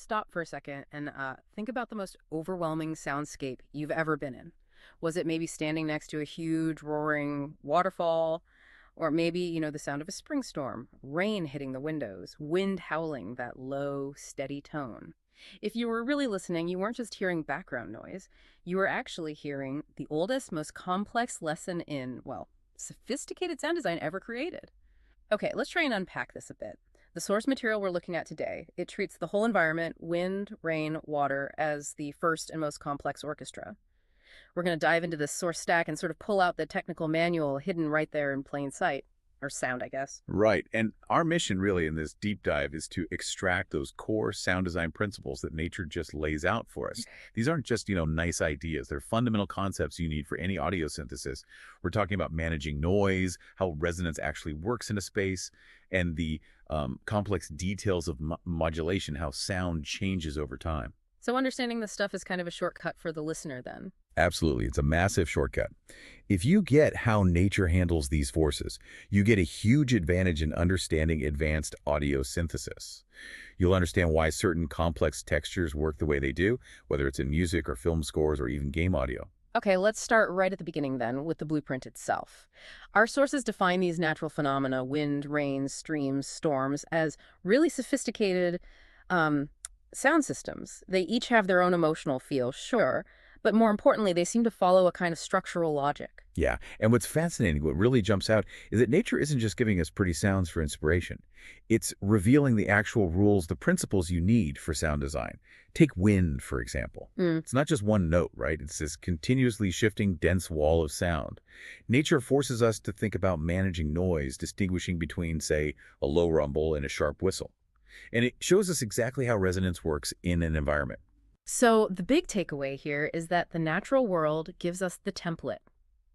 stop for a second and think about the most overwhelming soundscape you've ever been in. Was it maybe standing next to a huge roaring waterfall? Or maybe, the sound of a spring storm, rain hitting the windows, wind howling, that low, steady tone. If you were really listening, you weren't just hearing background noise. You were actually hearing the oldest, most complex lesson in, well, sophisticated sound design ever created. Okay, let's try and unpack this a bit. The source material we're looking at today, it treats the whole environment, wind, rain, water, as the first and most complex orchestra. We're going to dive into this source stack and sort of pull out the technical manual hidden right there in plain sight. Or sound, I guess. Right. And our mission really in this deep dive is to extract those core sound design principles that nature just lays out for us. These aren't just, nice ideas. They're fundamental concepts you need for any audio synthesis. We're talking about managing noise, how resonance actually works in a space, and the complex details of modulation, how sound changes over time. So understanding this stuff is kind of a shortcut for the listener then. Absolutely. It's a massive shortcut. If you get how nature handles these forces, you get a huge advantage in understanding advanced audio synthesis. You'll understand why certain complex textures work the way they do, whether it's in music or film scores or even game audio. Okay, let's start right at the beginning then with the blueprint itself. Our sources define these natural phenomena, wind, rain, streams, storms, as really sophisticated sound systems. They each have their own emotional feel, sure, but more importantly, they seem to follow a kind of structural logic. Yeah, and what's fascinating, what really jumps out, is that nature isn't just giving us pretty sounds for inspiration. It's revealing the actual rules, the principles you need for sound design. Take wind, for example. It's not just one note, right? It's this continuously shifting, dense wall of sound. Nature forces us to think about managing noise, distinguishing between, say, a low rumble and a sharp whistle. And it shows us exactly how resonance works in an environment. So the big takeaway here is that the natural world gives us the template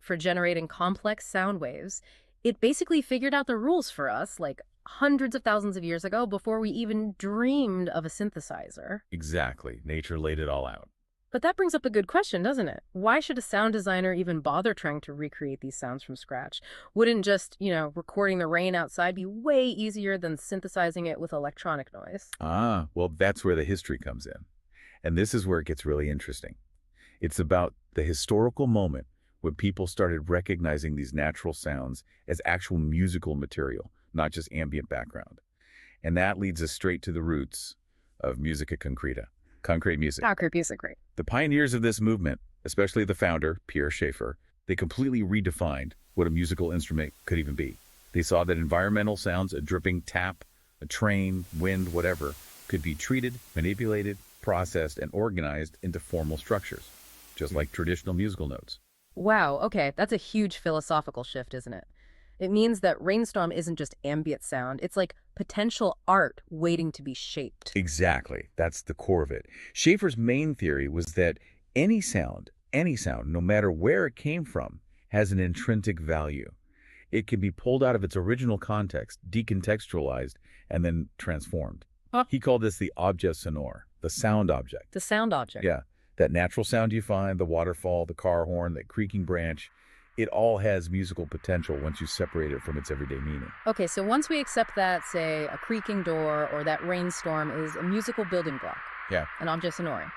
for generating complex sound waves. It basically figured out the rules for us like hundreds of thousands of years ago before we even dreamed of a synthesizer. Exactly. Nature laid it all out. But that brings up a good question, doesn't it? Why should a sound designer even bother trying to recreate these sounds from scratch? Wouldn't just, recording the rain outside be way easier than synthesizing it with electronic noise? Well, that's where the history comes in. And this is where it gets really interesting. It's about the historical moment when people started recognizing these natural sounds as actual musical material, not just ambient background. And that leads us straight to the roots of musica concreta, concrete music. Concrete music, right. The pioneers of this movement, especially the founder, Pierre Schaeffer, they completely redefined what a musical instrument could even be. They saw that environmental sounds, a dripping tap, a train, wind, whatever, could be treated, manipulated, processed, and organized into formal structures, just like traditional musical notes. Wow, okay, that's a huge philosophical shift, isn't it? It means that rainstorm isn't just ambient sound, it's like potential art waiting to be shaped. Exactly, that's the core of it. Schaeffer's main theory was that any sound, no matter where it came from, has an intrinsic value. It can be pulled out of its original context, decontextualized, and then transformed. He called this the objet sonore, the sound object. The sound object. Yeah, that natural sound you find, the waterfall, the car horn, that creaking branch, it all has musical potential once you separate it from its everyday meaning. Okay, so once we accept that, say, a creaking door or that rainstorm is a musical building block, an objet sonore,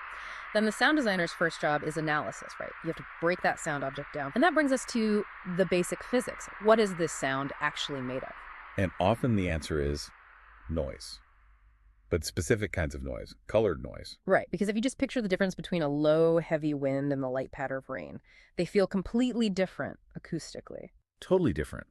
then the sound designer's first job is analysis, right? You have to break that sound object down. And that brings us to the basic physics. What is this sound actually made of? And often the answer is noise. But specific kinds of noise, colored noise. Right, because if you just picture the difference between a low, heavy wind and the light patter of rain, they feel completely different acoustically. Totally different.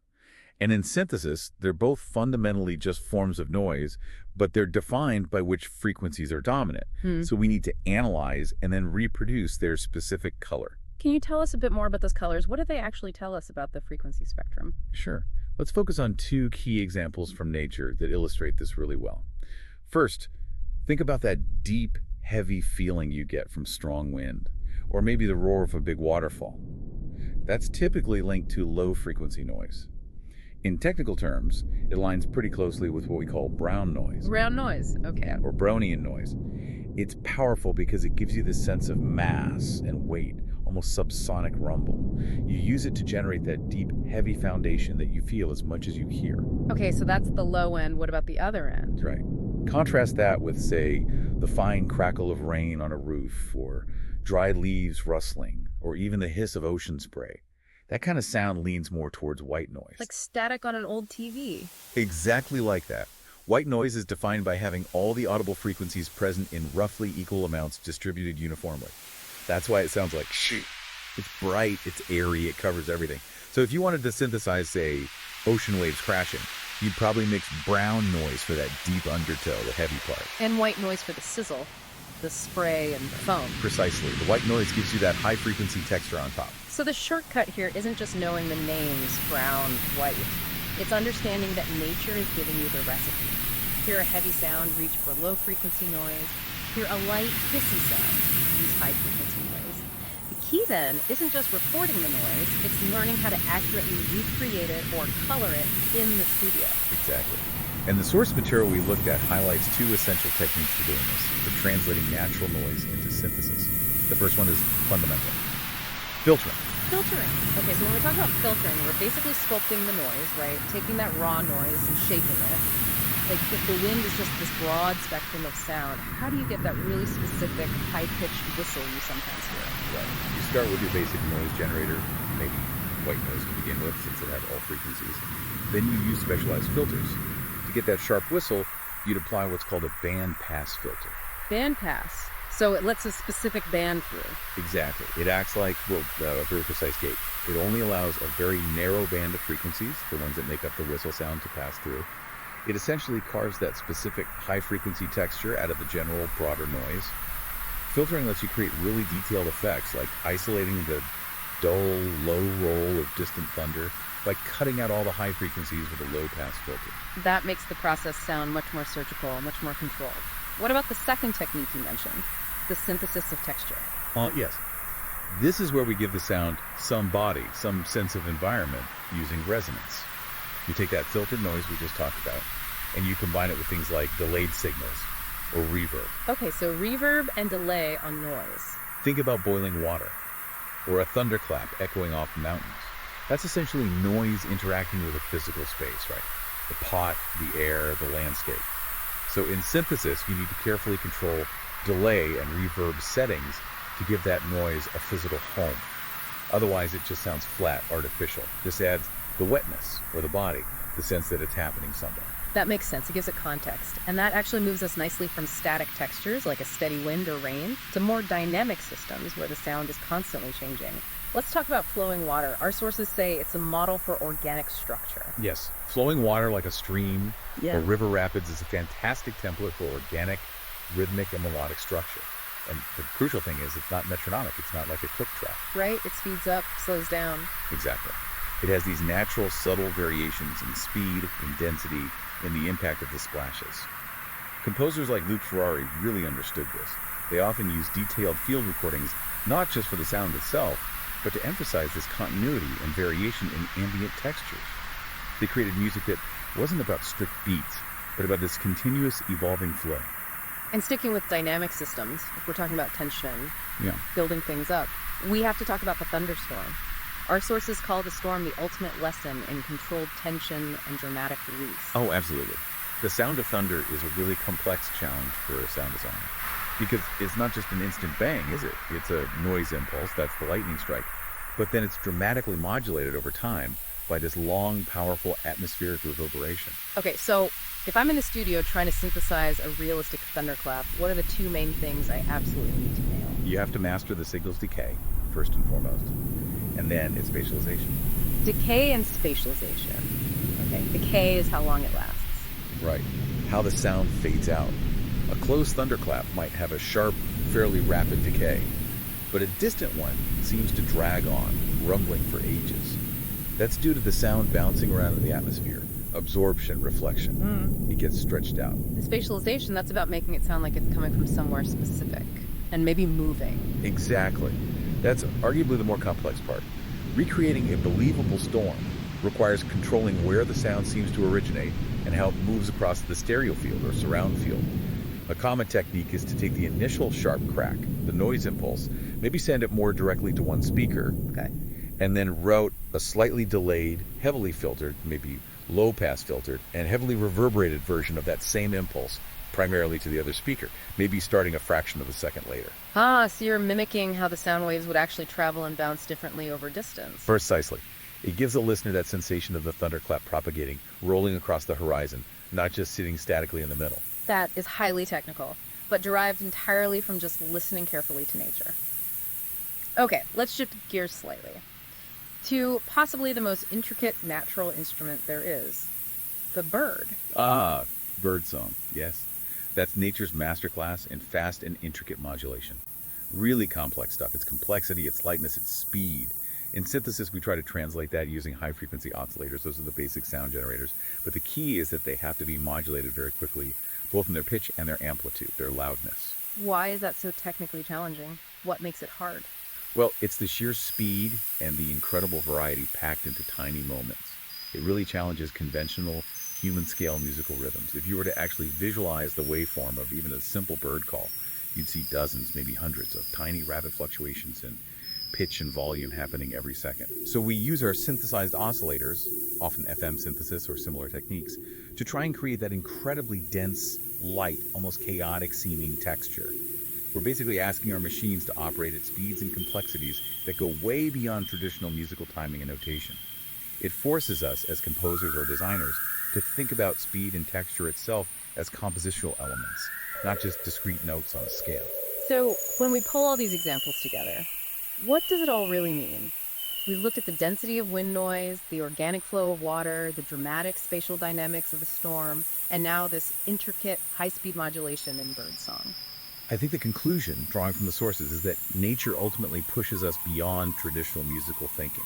And in synthesis, they're both fundamentally just forms of noise, but they're defined by which frequencies are dominant. So we need to analyze and then reproduce their specific color. Can you tell us a bit more about those colors? What do they actually tell us about the frequency spectrum? Sure. Let's focus on two key examples from nature that illustrate this really well. First, think about that deep, heavy feeling you get from strong wind, or maybe the roar of a big waterfall. That's typically linked to low-frequency noise. In technical terms, it aligns pretty closely with what we call brown noise. Brown noise, okay. Or Brownian noise. It's powerful because it gives you this sense of mass and weight, almost subsonic rumble. You use it to generate that deep, heavy foundation that you feel as much as you hear. Okay, so that's the low end. What about the other end? Right. Contrast that with, say, The fine crackle of rain on a roof, or dried leaves rustling, or even the hiss of ocean spray. That kind of sound leans more towards white noise. Like static on an old TV. Exactly like that. White noise is defined by having all the audible frequencies present in roughly equal amounts distributed uniformly. That's why it sounds like shh. It's bright, it's airy, it covers everything. So if you wanted to synthesize, say, ocean waves crashing, you'd probably mix brown noise for that deep undertow, the heavy part. And white noise for the sizzle, the spray and the foam. Precisely. The white noise gives you that high-frequency texture on top. So the shortcut here isn't just knowing the names, brown, white. It's understanding that nature is giving you the recipe. Hear a heavy sound, reach for low-frequency noise. Hear a light, hissy sound, use high-frequency noise. The key, then, isn't just recording the noise, it's learning how to accurately recreate it or color it in the studio. Exactly. And the source material we looked at highlights two essential techniques for doing this, for translating natural noise into synthesis. The first one is fundamental. Filtering. Filtering. Okay, so when we talk about filtering, we're basically sculpting the noise, right? Taking that raw noise and shaping it. Like, if the wind is just this broad spectrum of sound, how do you get that really specific, high-pitched whistle you sometimes hear? Right. You start with your basic noise generator, maybe white noise to begin with, since it has all frequencies. Then you use specialized filters. To get that sharp whistle, you'd apply what's called a band pass filter. Band pass. So it lets a specific band through. Exactly. It acts like, well, a very precise gate. It only allows a very narrow band of frequencies, the ones that make up the whistle sound, to pass through. It essentially carves that specific high-frequency texture out of the general, broader noise. Filtering lets you create really detailed effects, like isolating the dull, low roll of distant thunder by cutting out all the high frequencies with a low-pass filter. That makes the process sound much more surgical, much more controlled. What about the second technique you mentioned, the synthesis of texture? Yes. This is where we give the sound some body, some sense of environment, using resonance. You take that filtered noise we just talked about, and you combine it with things like delayed signals or reverb. Okay, so reverb and delay on noise. Think about boiling water or a thunderclap echoing off mountains. That's essentially noise interacting with a physical space, right? The pot, the air, the landscape. So in synthesis, you need to carefully control delay and reverb settings to give that noise a physical home. Otherwise, it just sounds flat, artificial. This adds the wetness or the body, the sense that it's happening somewhere. That makes sense. It gives it context. And that actually moves us nicely from static textures, like a steady wind or rain, to more dynamic systems where the sound is constantly changing. Let's talk about flowing water. Our sources say it's a model for organic structure. Yes, flowing water like a stream or river rapids is a fantastic template for organic, rhythmic, and melodic structure. And the crucial thing is it's not metronomic. It's not like a click track. Right? It speeds up, slows down. Exactly. It has these natural, subtle variations in speed, in density, in the impact of the splashes. Composers like Luke Ferrari really understood this. They often use detailed field recordings, not just for the sound itself, but to emphasize this continuity and variation in ambient textures. They created music that wasn't about strict beats, but about this continuous, evolving flow. And sticking with dynamic systems, if we're talking about tension, building things up, we have to talk about the thunderstorm. Our sources call the storm the ultimate lesson in controlled tension and dramatic release. Oh, absolutely. The sound of thunder is a really complex challenge for a sound designer. Because it's not just an instant bang, is it? It's a noise impulse, that's the lightning strike. But then it's dramatically modulated over time by this long, powerful atmospheric reverberation. Okay, so if I'm in the studio trying to synthesize a realistic thunderclap, what are the two main things I absolutely need to nail? You have to master the signal's decay, first and foremost. And then its spatialization. Decay and spatialization. Okay, decay is how long it lasts. Right. How the sound fades out. A close thunderclap might have a sharp, fairly rapid decay, but a distant one seems to drag on, rumbling for ages. That's due to the sound bouncing around in the atmosphere. Absorption, reflection. It gets stretched out. The spatialization, that's about making it sound like it's coming from somewhere specific and maybe moving. Exactly. That's arguably the more complex part. Recreating a believable storm requires controlling where the sound seems to originate and how it moves across the stereo field or surround field. A common technique is to take the initial sharp crack, the noise impulse, maybe send it more directly to one speaker, and then route a slightly delayed, heavily filtered, maybe low-pass filtered, and heavily reverberated version of that same impulse primarily to the other speaker, maybe starting a fraction of a second later. Ah, so you're mimicking how the sound waves would actually travel and bounce differently over distance. Precisely. It gives the listener that sensation of the thunderclap propagating, rolling across the horizon, not just sitting statically in the middle. That is highly technical, but derived entirely from just listening carefully to nature. Okay, let's shift gears slightly to possibly the most intricate natural instrument there is, the bird. Ah, birdsong, yes. That's nature's masterclass in fast and intricate modulation. Really complex stuff. Its complexity, its lightness, its speed. In synthesis, we try to translate that using high-frequency oscillators. Those are the basic sound generators. But the key is that they have to be modulated very quickly, both in their pitch and their amplitude, their loudness. Why is that so technically challenging? What makes it hard? Well, it's the sheer speed and the incredible variety packed into tiny moments. It really challenges conventional human-scale musical rhythms. If you were to actually visualize the waveform of even a simple bird call, you'd see dozens, maybe hundreds of tiny rapid fluctuations in pitch and volume happening every second. So we use our synthesized oscillators, often FM synthesis or similar techniques, to try and create that incredibly dense, light, almost chaotic seeming texture. We're basically asking our machines to operate at speeds and complexities that go way beyond traditional musical timing and notation. It forces us as composers or designers to think about speed and texture itself as compositional elements, not just discrete notes on a scale. So, when we pull all these examples together, what does it all really mean? We've looked at the density of wind noise, the organic flow of water, the dramatic spatial dynamics of the storm, and now this intricate high-speed modulation in birdsong. I think the conclusion, drawing from the sources, is that nature ultimately pushes us beyond traditional musical thinking,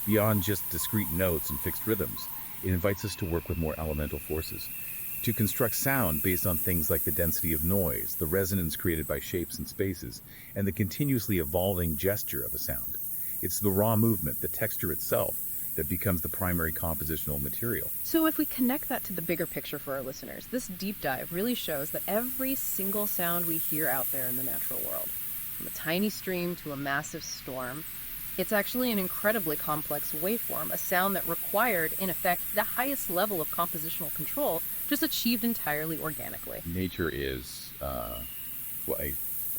beyond just discrete notes and fixed rhythms. It invites us to work with more elemental forces, to construct sound based on things like the density of noise, the resonance created by shapes and spaces, and the continuously evolving gesture of a sound. It's the raw movement, the texture itself, that becomes the primary compositional material. So if we connect that to the bigger picture for our listeners, this deep dive really shows that every single sound we hear out there in the natural world, from a tiny stream to a massive storm, it's actually an incredibly complex waveform, a sound that required, in effect, the highest level of compositional control, just achieved entirely organically. Nature is a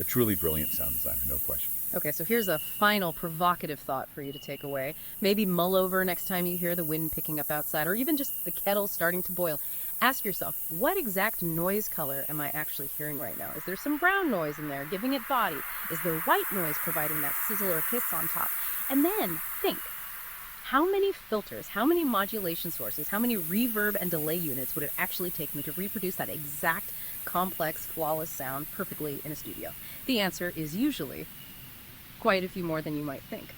truly brilliant sound designer, no question. Okay, so here's a final provocative thought for you to take away. Maybe mull over next time you hear the wind picking up outside, or even just the kettle starting to boil. Ask yourself, what exact noise color am I actually hearing right now? Is there some brown noise in there giving it body? Is there white noise providing that sizzle or hiss on top? And then think, how many filters, how many modulation sources, how many reverb and delay units would it actually take me to reproduce that exact, complex, flawless sound perfectly in a studio? The answer is usually quite a few more than you might think.